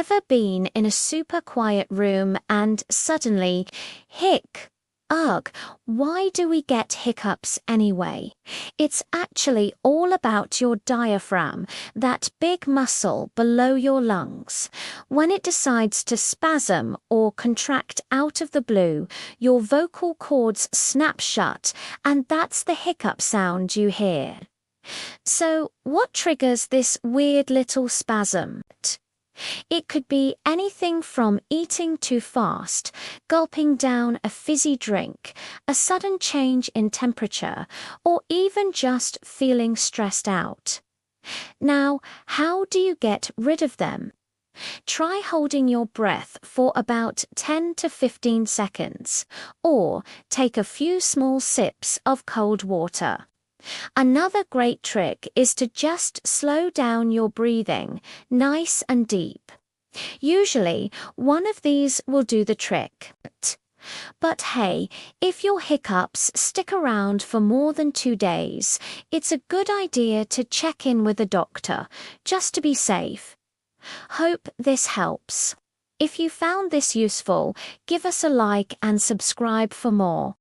Ever been in a super quiet room and suddenly, ugh, why do we get hiccups anyway? It's actually all about your diaphragm, that big muscle below your lungs. When it decides to spasm or contract out of the blue, your vocal cords snap shut, and that's the hiccup sound you hear. So, what triggers this weird little spasm? It could be anything from eating too fast, gulping down a fizzy drink, a sudden change in temperature, or even just feeling stressed out. Now, how do you get rid of them? Try holding your breath for about 10 to 15 seconds, or take a few small sips of cold water. Another great trick is to just slow down your breathing, nice and deep. Usually, one of these will do the trick. But hey, if your hiccups stick around for more than 2 days, it's a good idea to check in with a doctor, just to be safe. Hope this helps. If you found this useful, give us a like and subscribe for more.